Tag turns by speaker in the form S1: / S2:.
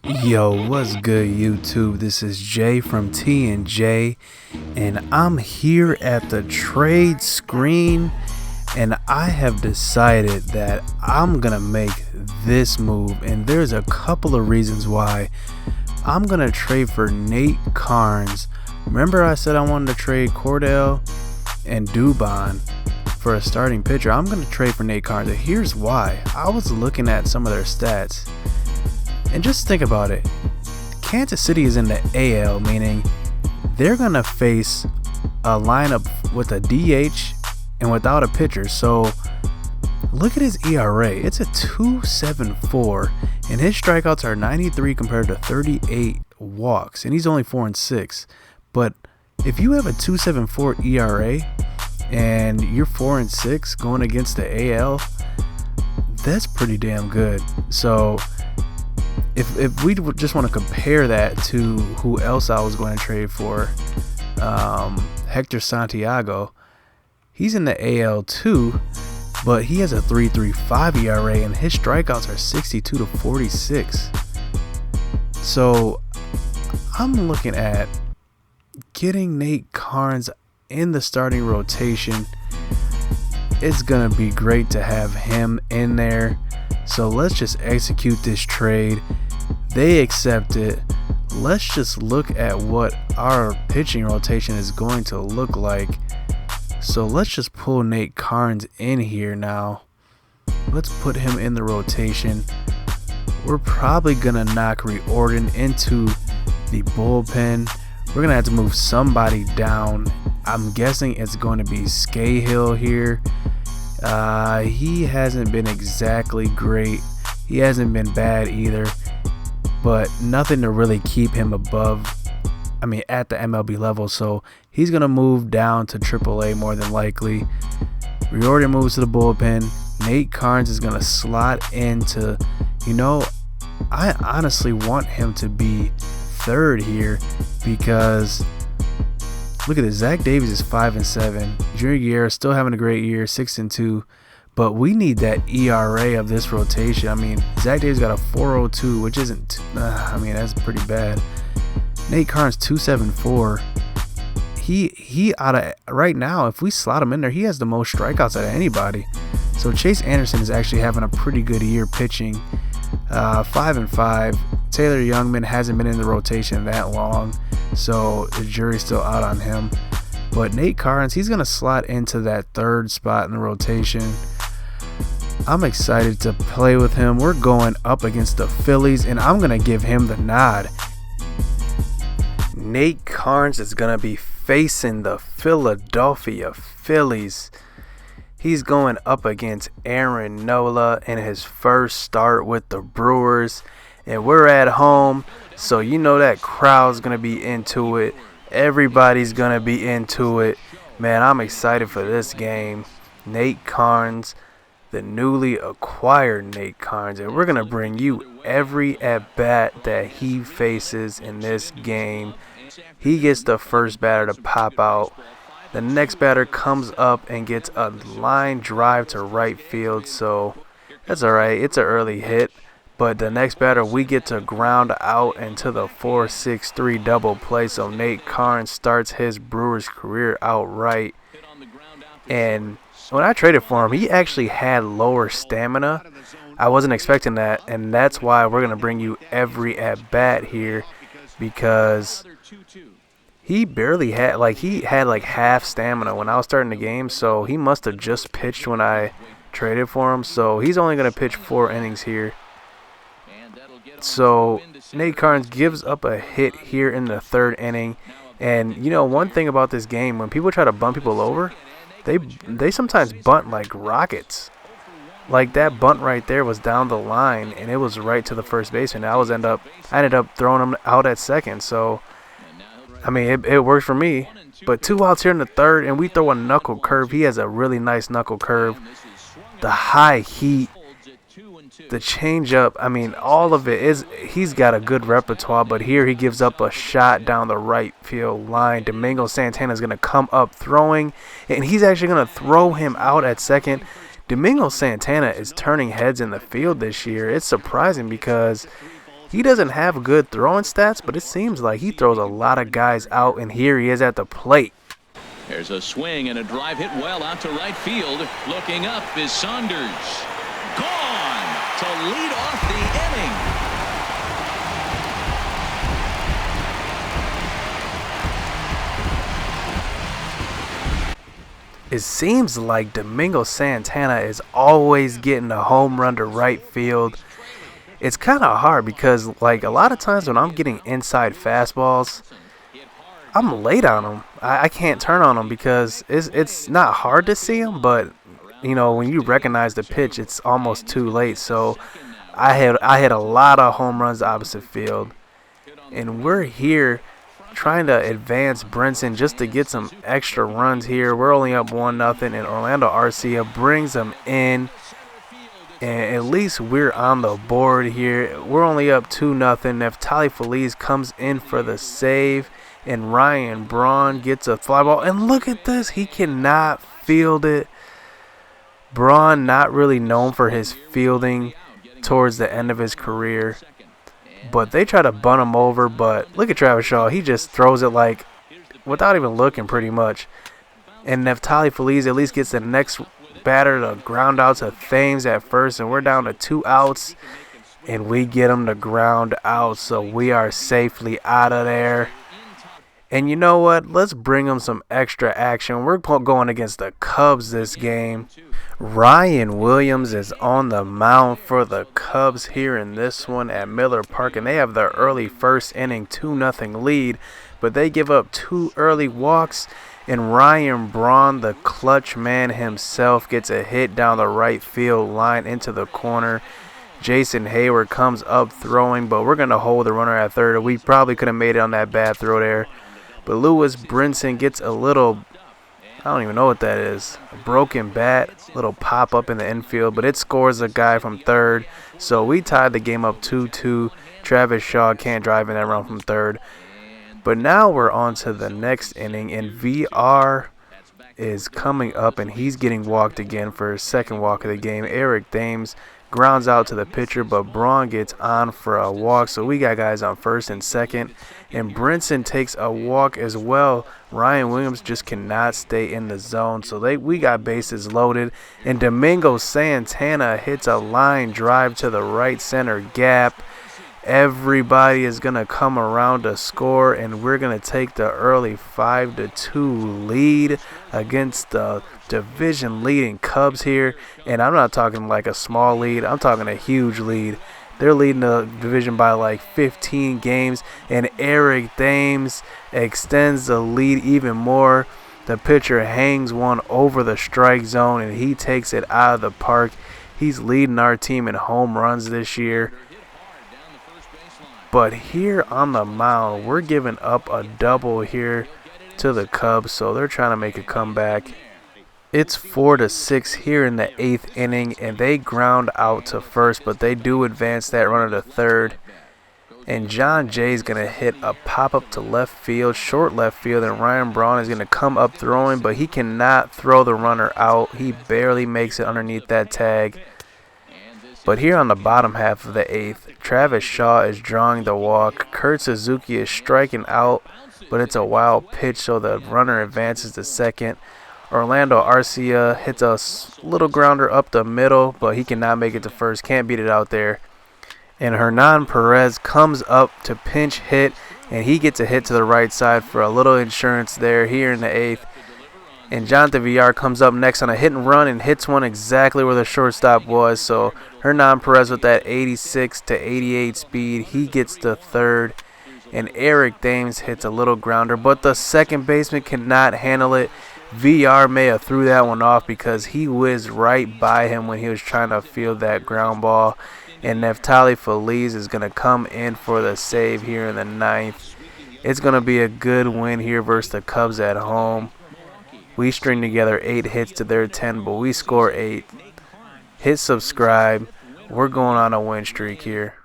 S1: Yo, what's good, YouTube? This is Jay from T&J, and I'm here at the trade screen, and I have decided that I'm gonna make this move, and there's a couple of reasons why. I'm gonna trade for Nate Karns. Remember I said I wanted to trade Cordell and Dubon for a starting pitcher? I'm gonna trade for Nate Karns, and here's why. I was looking at some of their stats, and just think about it. Kansas City is in the AL, meaning they're going to face a lineup with a DH and without a pitcher. So look at his ERA. It's a 2.74, and his strikeouts are 93 compared to 38 walks, and he's only 4-6. But if you have a 2.74 ERA and you're 4-6 going against the AL, that's pretty damn good. So if we just want to compare that to who else I was going to trade for, Hector Santiago, he's in the AL too, but he has a 3.35 ERA and his strikeouts are 62 to 46. So I'm looking at getting Nate Karns in the starting rotation. It's gonna be great to have him in there. So let's just execute this trade. They accept it. Let's just look at what our pitching rotation is going to look like. So let's just pull Nate Karns in here now. Let's put him in the rotation. We're probably gonna knock Riordan into the bullpen. We're gonna have to move somebody down. I'm guessing it's going to be Scahill here. He hasn't been exactly great. He hasn't been bad either, but nothing to really keep him at the MLB level. So he's going to move down to AAA more than likely. Riordan moves to the bullpen. Nate Karns is going to slot into, I honestly want him to be third here because look at this. Zach Davies is 5-7. Junior Guerra still having a great year, 6-2. But we need that ERA of this rotation. Zach Davies got a 4.02, which isn't. That's pretty bad. Nate Karns 2.74. He out of right now. If we slot him in there, he has the most strikeouts out of anybody. So Chase Anderson is actually having a pretty good year pitching. 5-5. Taylor Youngman hasn't been in the rotation that long, so the jury's still out on him. But Nate Karns, he's going to slot into that third spot in the rotation. I'm excited to play with him. We're going up against the Phillies, and I'm going to give him the nod. Nate Karns is going to be facing the Philadelphia Phillies. He's going up against Aaron Nola in his first start with the Brewers. And we're at home, so that crowd's going to be into it. Everybody's going to be into it. Man, I'm excited for this game. Nate Karns, the newly acquired Nate Karns. And we're going to bring you every at-bat that he faces in this game. He gets the first batter to pop out. The next batter comes up and gets a line drive to right field. So that's all right. It's an early hit. But the next batter, we get to ground out into the 4-6-3 double play. So Nate Karns starts his Brewers career outright. And when I traded for him, he actually had lower stamina. I wasn't expecting that. And that's why we're going to bring you every at-bat here. Because he barely had, he had half stamina when I was starting the game. So he must have just pitched when I traded for him. So he's only going to pitch 4 innings here. So Nate Karns gives up a hit here in the third inning. And one thing about this game, when people try to bunt people over, they sometimes bunt like rockets. Like that bunt right there was down the line and it was right to the first baseman. I ended up throwing him out at second. So it worked for me. But 2 outs here in the third, and we throw a knuckle curve. He has a really nice knuckle curve. The high heat, the changeup, all of it is. He's got a good repertoire, but here he gives up a shot down the right field line. Domingo Santana is going to come up throwing, and he's actually going to throw him out at second. Domingo Santana is turning heads in the field this year. It's surprising because He doesn't have good throwing stats, but it seems like he throws a lot of guys out, and here he is at the plate.
S2: There's a swing and a drive hit well out to right field. Looking up is Saunders. Gone to lead off the inning.
S1: It seems like Domingo Santana is always getting a home run to right field. It's kind of hard because, like, a lot of times when I'm getting inside fastballs, I'm late on them. I can't turn on them because it's not hard to see them, but you know, when you recognize the pitch, it's almost too late. So I had a lot of home runs opposite field, and we're here trying to advance Brinson just to get some extra runs here. We're only up 1-0, and Orlando Arcia brings them in. And at least we're on the board here. We're only up 2-0. Neftali Feliz comes in for the save, and Ryan Braun gets a fly ball. And look at this. He cannot field it. Braun, not really known for his fielding towards the end of his career. But they try to bunt him over. But look at Travis Shaw. He just throws it like without even looking pretty much. And Neftali Feliz at least gets the next batter to ground out to Thames at first, and we're down to 2 outs, and we get him to ground out, so we are safely out of there. And you know what? Let's bring him some extra action. We're going against the Cubs this game. Ryan Williams is on the mound for the Cubs here in this one at Miller Park, and they have their early first inning 2-0 lead, but they give up 2 early walks. And Ryan Braun, the clutch man himself, gets a hit down the right field line into the corner. Jason Hayward comes up throwing, but we're going to hold the runner at third. We probably could have made it on that bad throw there. But Lewis Brinson gets a little, I don't even know what that is, a broken bat, little pop up in the infield, but it scores a guy from third. So we tied the game up 2-2. Travis Shaw can't drive in that run from third. But now we're on to the next inning, and VR is coming up, and he's getting walked again for his second walk of the game. Eric Thames grounds out to the pitcher, but Braun gets on for a walk. So we got guys on first and second, and Brinson takes a walk as well. Ryan Williams just cannot stay in the zone, so we got bases loaded, and Domingo Santana hits a line drive to the right center gap. Everybody is going to come around to score, and we're going to take the early 5-2 lead against the division-leading Cubs here. And I'm not talking like a small lead. I'm talking a huge lead. They're leading the division by like 15 games, and Eric Thames extends the lead even more. The pitcher hangs one over the strike zone, and he takes it out of the park. He's leading our team in home runs this year. But here on the mound, we're giving up a double here to the Cubs, so they're trying to make a comeback. It's 4-6 here in the 8th inning, and they ground out to first, but they do advance that runner to third. And John Jay's going to hit a pop-up to left field, short left field, and Ryan Braun is going to come up throwing, but he cannot throw the runner out. He barely makes it underneath that tag. But here on the bottom half of the 8th, Travis Shaw is drawing the walk. Kurt Suzuki is striking out, but it's a wild pitch, so the runner advances to second. Orlando Arcia hits a little grounder up the middle, but he cannot make it to first. Can't beat it out there. And Hernan Perez comes up to pinch hit, and he gets a hit to the right side for a little insurance there here in the 8th. And Jonathan Villar comes up next on a hit and run and hits one exactly where the shortstop was. So Hernan Perez with that 86 to 88 speed, he gets to third. And Eric Thames hits a little grounder, but the second baseman cannot handle it. VR may have threw that one off because he whizzed right by him when he was trying to field that ground ball. And Neftali Feliz is going to come in for the save here in the 9th. It's going to be a good win here versus the Cubs at home. We string together 8 hits to their 10, but we score 8. Hit subscribe. We're going on a win streak here.